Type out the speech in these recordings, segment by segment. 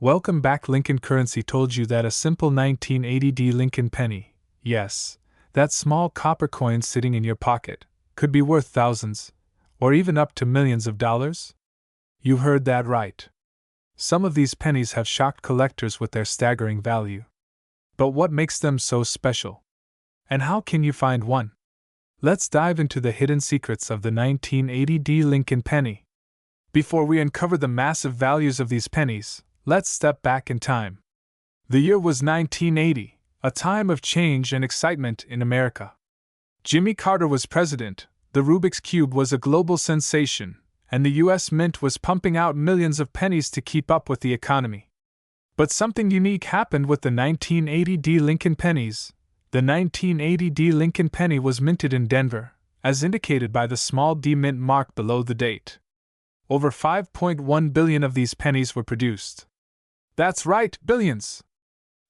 Welcome back. Lincoln Currency told you that a simple 1980 Lincoln penny, yes, that small copper coin sitting in your pocket, could be worth thousands, or even up to millions of dollars? You heard that right. Some of these pennies have shocked collectors with their staggering value. But what makes them so special? And how can you find one? Let's dive into the hidden secrets of the 1980 Lincoln penny. Before we uncover the massive values of these pennies, let's step back in time. The year was 1980, a time of change and excitement in America. Jimmy Carter was president, the Rubik's Cube was a global sensation, and the U.S. Mint was pumping out millions of pennies to keep up with the economy. But something unique happened with the 1980 Lincoln pennies. The 1980 Lincoln penny was minted in Denver, as indicated by the small D mint mark below the date. Over 5.1 billion of these pennies were produced. That's right, billions!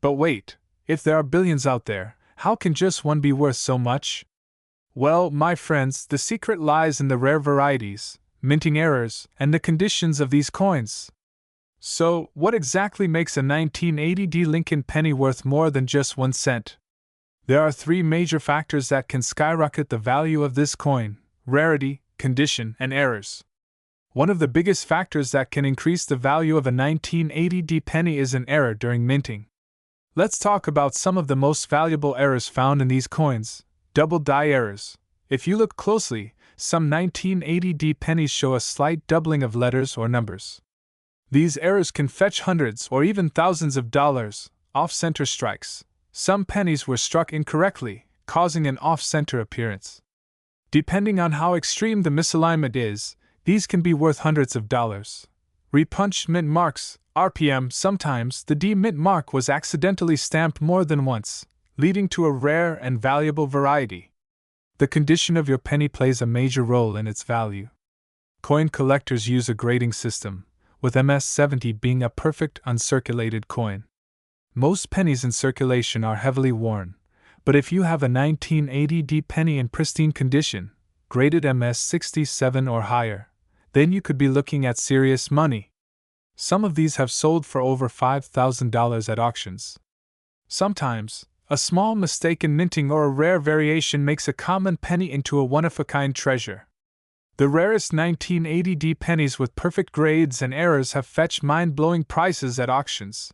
But wait, if there are billions out there, how can just one be worth so much? Well, my friends, the secret lies in the rare varieties, minting errors, and the conditions of these coins. So, what exactly makes a 1980 Lincoln penny worth more than just 1 cent? There are 3 major factors that can skyrocket the value of this coin: rarity, condition, and errors. One of the biggest factors that can increase the value of a 1980 penny is an error during minting. Let's talk about some of the most valuable errors found in these coins. Double die errors. If you look closely, some 1980 pennies show a slight doubling of letters or numbers. These errors can fetch hundreds or even thousands of dollars. Off-center strikes. Some pennies were struck incorrectly, causing an off-center appearance. Depending on how extreme the misalignment is, these can be worth hundreds of dollars. Repunched mint marks, RPM. Sometimes the D mint mark was accidentally stamped more than once, leading to a rare and valuable variety. The condition of your penny plays a major role in its value. Coin collectors use a grading system, with MS-70 being a perfect uncirculated coin. Most pennies in circulation are heavily worn, but if you have a 1980 penny in pristine condition, graded MS-67 or higher, then you could be looking at serious money. Some of these have sold for over $5,000 at auctions. Sometimes, a small mistake in minting or a rare variation makes a common penny into a one-of-a-kind treasure. The rarest 1980 pennies with perfect grades and errors have fetched mind-blowing prices at auctions.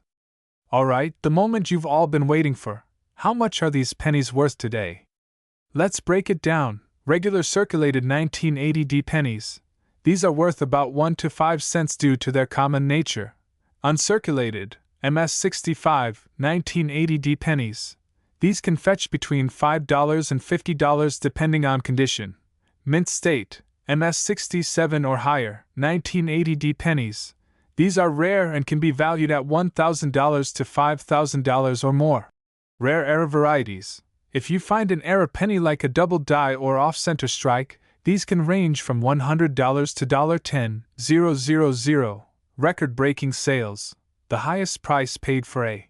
Alright, the moment you've all been waiting for. How much are these pennies worth today? Let's break it down. Regular circulated 1980 pennies. These are worth about 1 to 5 cents due to their common nature. Uncirculated, MS-65, 1980 pennies. These can fetch between $5 and $50 depending on condition. Mint state, MS-67 or higher, 1980 pennies. These are rare and can be valued at $1,000 to $5,000 or more. Rare error varieties. If you find an error penny like a double die or off-center strike, these can range from $100 to $10,000. Record-breaking sales. The highest price paid for a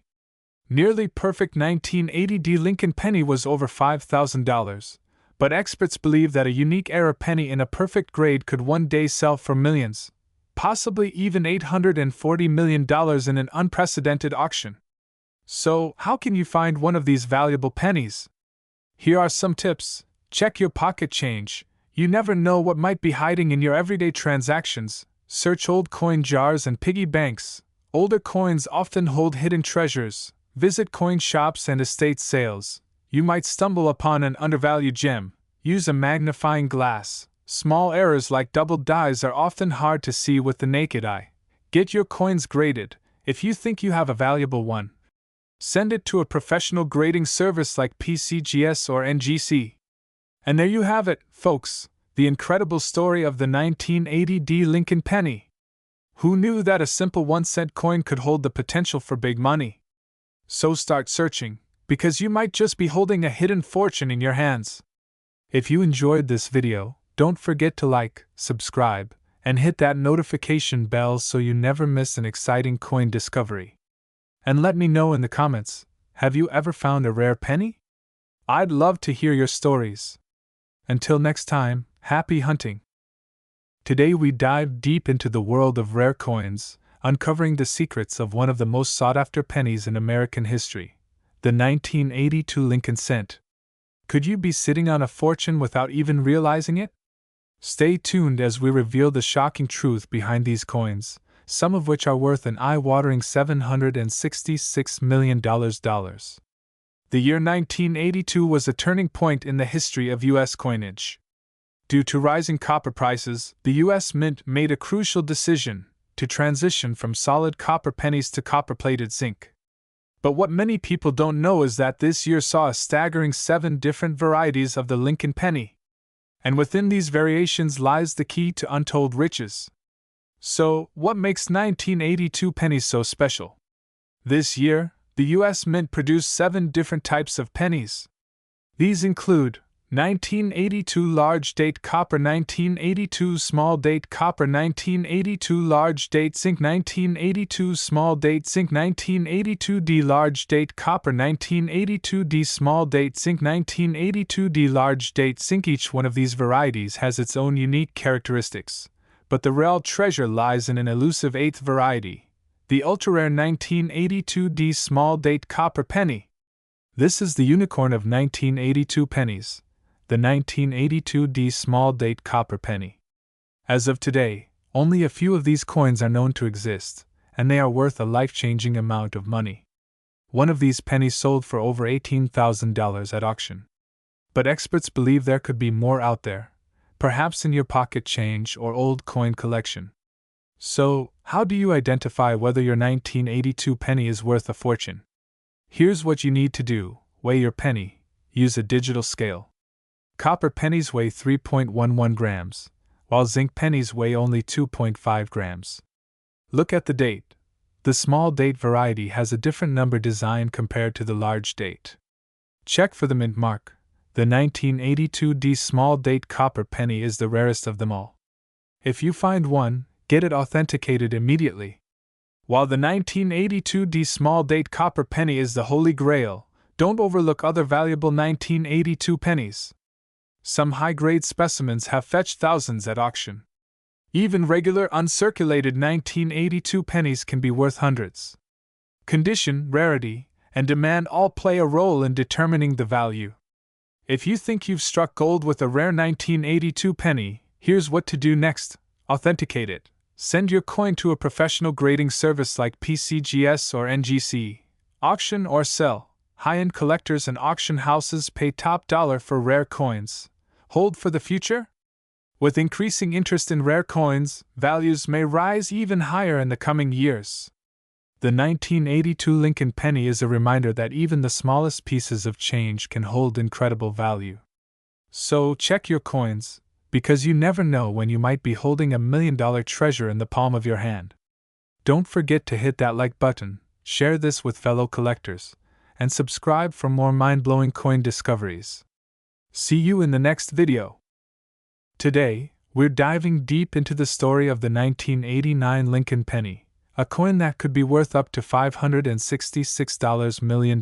nearly perfect 1980 Lincoln penny was over $5,000, but experts believe that a unique error penny in a perfect grade could one day sell for millions, possibly even $840 million in an unprecedented auction. So, how can you find one of these valuable pennies? Here are some tips. Check your pocket change. You never know what might be hiding in your everyday transactions. Search old coin jars and piggy banks. Older coins often hold hidden treasures. Visit coin shops and estate sales. You might stumble upon an undervalued gem. Use a magnifying glass. Small errors like double dies are often hard to see with the naked eye. Get your coins graded. If you think you have a valuable one, send it to a professional grading service like PCGS or NGC. And there you have it, folks, the incredible story of the 1980 Lincoln penny. Who knew that a simple 1-cent coin could hold the potential for big money? So start searching, because you might just be holding a hidden fortune in your hands. If you enjoyed this video, don't forget to like, subscribe, and hit that notification bell so you never miss an exciting coin discovery. And let me know in the comments, have you ever found a rare penny? I'd love to hear your stories. Until next time, happy hunting! Today we dive deep into the world of rare coins, uncovering the secrets of one of the most sought-after pennies in American history, the 1982 Lincoln cent. Could you be sitting on a fortune without even realizing it? Stay tuned as we reveal the shocking truth behind these coins, some of which are worth an eye-watering $766 million. The year 1982 was a turning point in the history of U.S. coinage. Due to rising copper prices, the U.S. Mint made a crucial decision to transition from solid copper pennies to copper-plated zinc. But what many people don't know is that this year saw a staggering 7 different varieties of the Lincoln penny. And within these variations lies the key to untold riches. So, what makes 1982 pennies so special? This year, the U.S. Mint produced 7 different types of pennies. These include 1982 large date copper, 1982 small date copper, 1982 large date zinc, 1982 small date zinc, 1982D large date copper, 1982D small date zinc, 1982D large date zinc. Each one of these varieties has its own unique characteristics, but the real treasure lies in an elusive 8th variety, the ultra-rare 1982D small date copper penny. This is the unicorn of 1982 pennies, the 1982D small date copper penny. As of today, only a few of these coins are known to exist, and they are worth a life-changing amount of money. One of these pennies sold for over $18,000 at auction. But experts believe there could be more out there, perhaps in your pocket change or old coin collection. So, how do you identify whether your 1982 penny is worth a fortune? Here's what you need to do: weigh your penny, use a digital scale. Copper pennies weigh 3.11 grams, while zinc pennies weigh only 2.5 grams. Look at the date. The small date variety has a different number design compared to the large date. Check for the mint mark. The 1982D small date copper penny is the rarest of them all. If you find one, get it authenticated immediately. While the 1982D small date copper penny is the holy grail, don't overlook other valuable 1982 pennies. Some high-grade specimens have fetched thousands at auction. Even regular uncirculated 1982 pennies can be worth hundreds. Condition, rarity, and demand all play a role in determining the value. If you think you've struck gold with a rare 1982 penny, here's what to do next: authenticate it. Send your coin to a professional grading service like PCGS or NGC. Auction or sell. High-end collectors and auction houses pay top dollar for rare coins. Hold for the future? With increasing interest in rare coins, values may rise even higher in the coming years. The 1982 Lincoln penny is a reminder that even the smallest pieces of change can hold incredible value. So check your coins, because you never know when you might be holding $1 million treasure in the palm of your hand. Don't forget to hit that like button, share this with fellow collectors, and subscribe for more mind-blowing coin discoveries. See you in the next video. Today, we're diving deep into the story of the 1989 Lincoln penny, a coin that could be worth up to $566 million.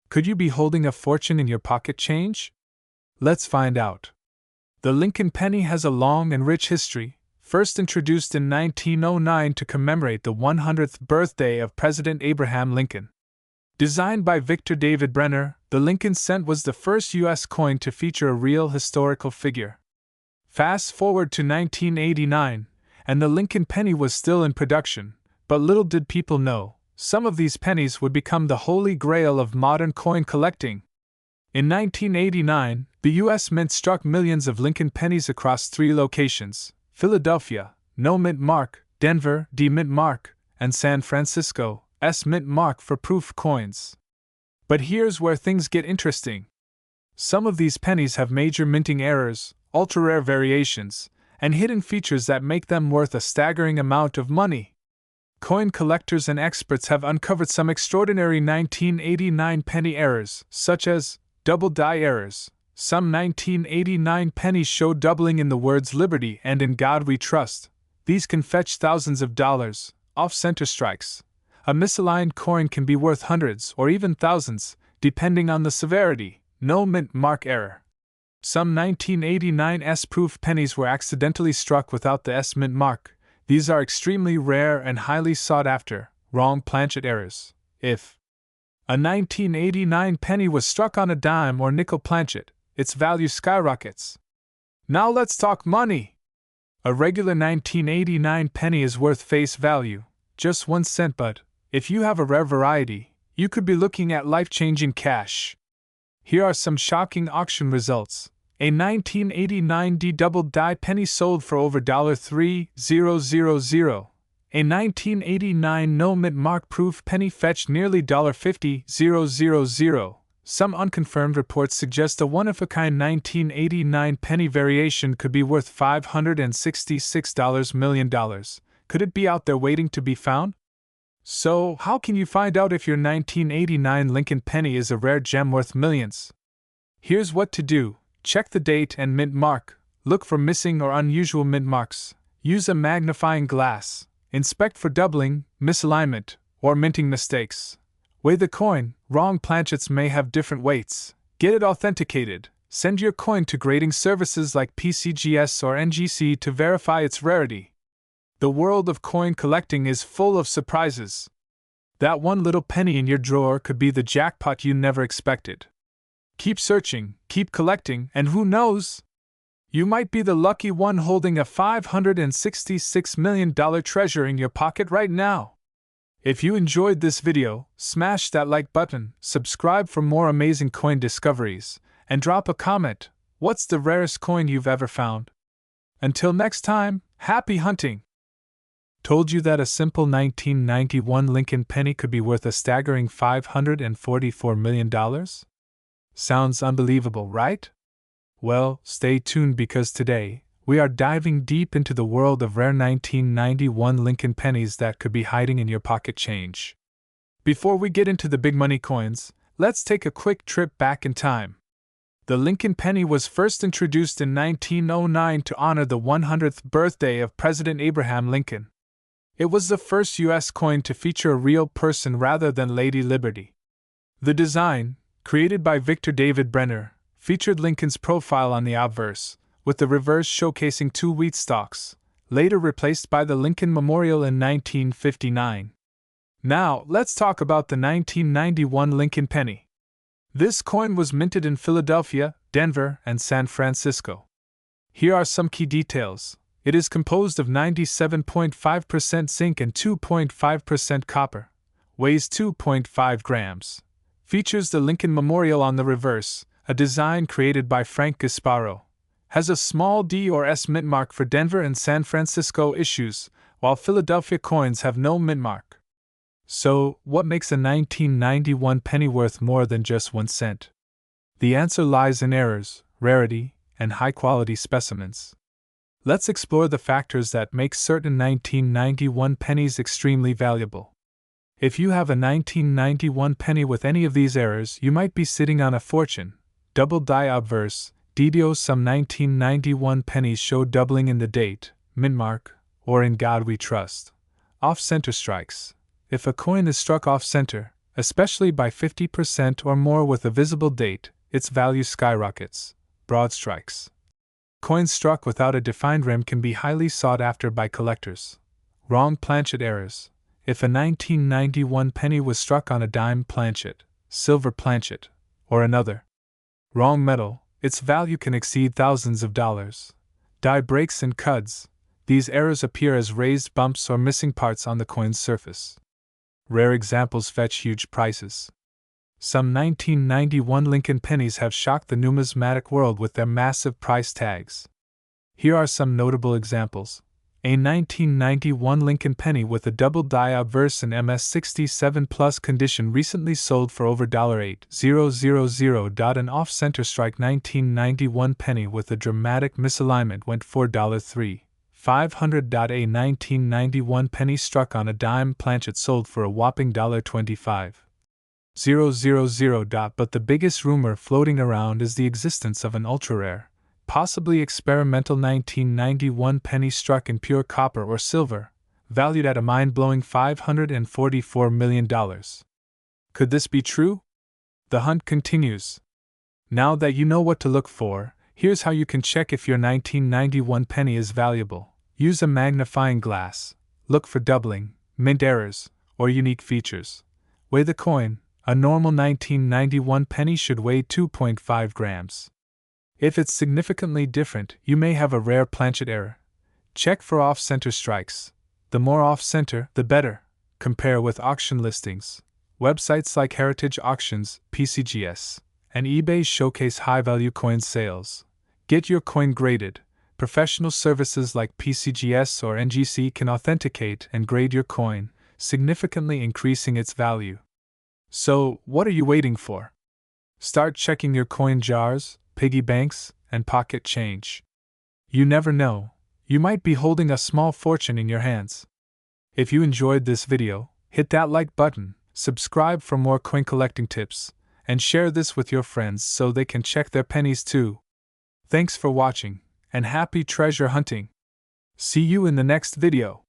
Could you be holding a fortune in your pocket change? Let's find out. The Lincoln penny has a long and rich history, first introduced in 1909 to commemorate the 100th birthday of President Abraham Lincoln. Designed by Victor David Brenner, the Lincoln cent was the first U.S. coin to feature a real historical figure. Fast forward to 1989, and the Lincoln penny was still in production, but little did people know, some of these pennies would become the holy grail of modern coin collecting. In 1989, the U.S. Mint struck millions of Lincoln pennies across 3 locations: Philadelphia, no mint mark; Denver, D mint mark; and San Francisco, S mint mark for proof coins. But here's where things get interesting. Some of these pennies have major minting errors, ultra-rare variations, and hidden features that make them worth a staggering amount of money. Coin collectors and experts have uncovered some extraordinary 1989 penny errors, such as double die errors. Some 1989 pennies show doubling in the words Liberty and In God We Trust. These can fetch thousands of dollars, off-center strikes. A misaligned coin can be worth hundreds or even thousands, depending on the severity. No mint mark error. Some 1989 S-proof pennies were accidentally struck without the S mint mark. These are extremely rare and highly sought after. Wrong planchet errors. If a 1989 penny was struck on a dime or nickel planchet, its value skyrockets. Now let's talk money. A regular 1989 penny is worth face value, just 1 cent, but if you have a rare variety, you could be looking at life-changing cash. Here are some shocking auction results. A 1989 D-double die penny sold for over $3,000. A 1989 no mint mark proof penny fetched nearly $50,000. Some unconfirmed reports suggest a one-of-a-kind 1989 penny variation could be worth $566 million. Could it be out there waiting to be found? So, how can you find out if your 1989 Lincoln penny is a rare gem worth millions? Here's what to do. Check the date and mint mark. Look for missing or unusual mint marks. Use a magnifying glass. Inspect for doubling, misalignment, or minting mistakes. Weigh the coin. Wrong planchets may have different weights. Get it authenticated. Send your coin to grading services like PCGS or NGC to verify its rarity. The world of coin collecting is full of surprises. That one little penny in your drawer could be the jackpot you never expected. Keep searching, keep collecting, and who knows? You might be the lucky one holding a $566 million treasure in your pocket right now. If you enjoyed this video, smash that like button, subscribe for more amazing coin discoveries, and drop a comment. What's the rarest coin you've ever found? Until next time, happy hunting! Told you that a simple 1991 Lincoln penny could be worth a staggering $544 million? Sounds unbelievable, right? Well, stay tuned because today, we are diving deep into the world of rare 1991 Lincoln pennies that could be hiding in your pocket change. Before we get into the big money coins, let's take a quick trip back in time. The Lincoln penny was first introduced in 1909 to honor the 100th birthday of President Abraham Lincoln. It was the first U.S. coin to feature a real person rather than Lady Liberty. The design, created by Victor David Brenner, featured Lincoln's profile on the obverse, with the reverse showcasing 2 wheat stalks, later replaced by the Lincoln Memorial in 1959. Now, let's talk about the 1991 Lincoln penny. This coin was minted in Philadelphia, Denver, and San Francisco. Here are some key details. It is composed of 97.5% zinc and 2.5% copper. Weighs 2.5 grams. Features the Lincoln Memorial on the reverse, a design created by Frank Gasparo. Has a small D or S mint mark for Denver and San Francisco issues, while Philadelphia coins have no mint mark. So, what makes a 1991 penny worth more than just 1 cent? The answer lies in errors, rarity, and high-quality specimens. Let's explore the factors that make certain 1991 pennies extremely valuable. If you have a 1991 penny with any of these errors, you might be sitting on a fortune. Double die obverse, DDO. Some 1991 pennies show doubling in the date, mint mark, or in God we trust. Off-center strikes. If a coin is struck off-center, especially by 50% or more with a visible date, its value skyrockets. Broad strikes. Coins struck without a defined rim can be highly sought after by collectors. Wrong planchet errors. If a 1991 penny was struck on a dime planchet, silver planchet, or another wrong metal, its value can exceed thousands of dollars. Die breaks and cuds. These errors appear as raised bumps or missing parts on the coin's surface. Rare examples fetch huge prices. Some 1991 Lincoln pennies have shocked the numismatic world with their massive price tags. Here are some notable examples. A 1991 Lincoln penny with a double die obverse in MS67 plus condition recently sold for over $8,000. An off-center strike 1991 penny with a dramatic misalignment went for $3,500. A 1991 penny struck on a dime planchet sold for a whopping $25,000. But the biggest rumor floating around is the existence of an ultra-rare, possibly experimental 1991 penny struck in pure copper or silver, valued at a mind-blowing $544 million. Could this be true? The hunt continues. Now that you know what to look for, here's how you can check if your 1991 penny is valuable. Use a magnifying glass. Look for doubling, mint errors, or unique features. Weigh the coin. A normal 1991 penny should weigh 2.5 grams. If it's significantly different, you may have a rare planchet error. Check for off-center strikes. The more off-center, the better. Compare with auction listings. Websites like Heritage Auctions, PCGS, and eBay showcase high-value coin sales. Get your coin graded. Professional services like PCGS or NGC can authenticate and grade your coin, significantly increasing its value. So, what are you waiting for? Start checking your coin jars, piggy banks, and pocket change. You never know, you might be holding a small fortune in your hands. If you enjoyed this video, hit that like button, subscribe for more coin collecting tips, and share this with your friends so they can check their pennies too. Thanks for watching, and happy treasure hunting! See you in the next video.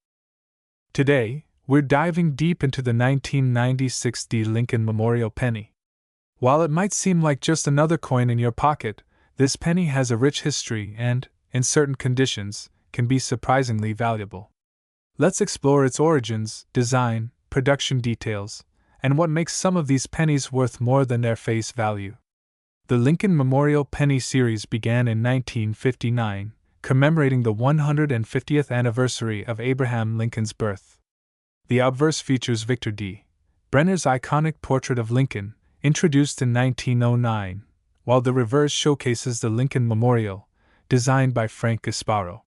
Today, we're diving deep into the 1996 D. Lincoln Memorial Penny. While it might seem like just another coin in your pocket, this penny has a rich history and, in certain conditions, can be surprisingly valuable. Let's explore its origins, design, production details, and what makes some of these pennies worth more than their face value. The Lincoln Memorial Penny series began in 1959, commemorating the 150th anniversary of Abraham Lincoln's birth. The obverse features Victor D. Brenner's iconic portrait of Lincoln, introduced in 1909, while the reverse showcases the Lincoln Memorial, designed by Frank Gasparo.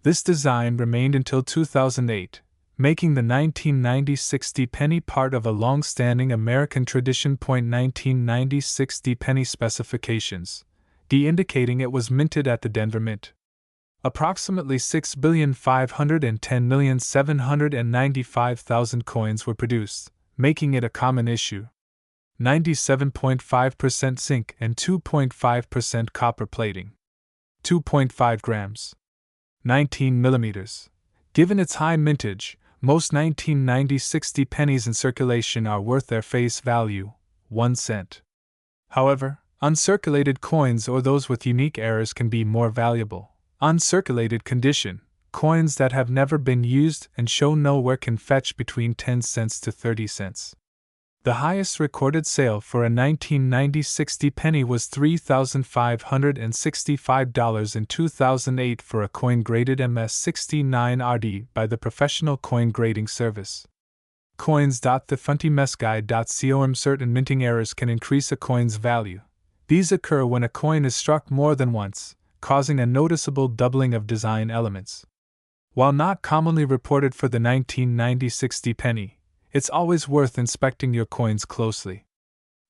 This design remained until 2008, making the 1996 D penny part of a long-standing American tradition. 1996 D penny specifications, D indicating it was minted at the Denver Mint. Approximately 6,510,795,000 coins were produced, making it a common issue. 97.5% zinc and 2.5% copper plating. 2.5 grams. 19 millimeters. Given its high mintage, most 1996 D pennies in circulation are worth their face value, 1 cent. However, uncirculated coins or those with unique errors can be more valuable. Uncirculated condition, coins that have never been used and show no wear can fetch between 10 cents to 30 cents. The highest recorded sale for a 1996 D penny was $3,565 in 2008 for a coin graded MS69RD by the Professional Coin Grading Service. Coins.thefuntimessguide.com. Certain minting errors can increase a coin's value. These occur when a coin is struck more than once, causing a noticeable doubling of design elements. While not commonly reported for the 1996 D penny, it's always worth inspecting your coins closely.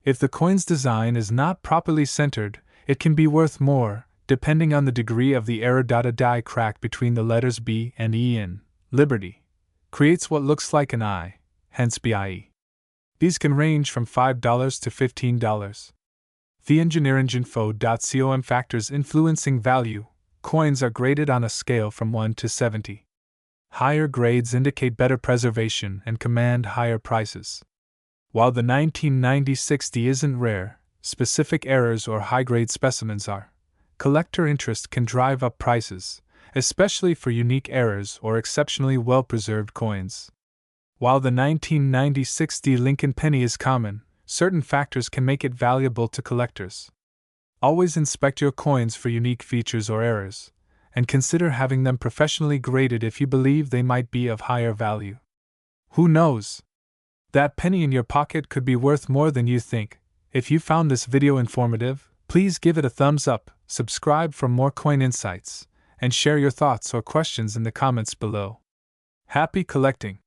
If the coin's design is not properly centered, it can be worth more, depending on the degree of the error. A die crack between the letters B and E in Liberty creates what looks like an I, hence BIE. These can range from $5 to $15. TheEngineeringInfo.com. Factors influencing value. Coins are graded on a scale from 1 to 70. Higher grades indicate better preservation and command higher prices. While the 1996 D isn't rare, specific errors or high-grade specimens are. Collector interest can drive up prices, especially for unique errors or exceptionally well-preserved coins. While the 1996 D Lincoln penny is common, certain factors can make it valuable to collectors. Always inspect your coins for unique features or errors, and consider having them professionally graded if you believe they might be of higher value. Who knows? That penny in your pocket could be worth more than you think. If you found this video informative, please give it a thumbs up, subscribe for more coin insights, and share your thoughts or questions in the comments below. Happy collecting!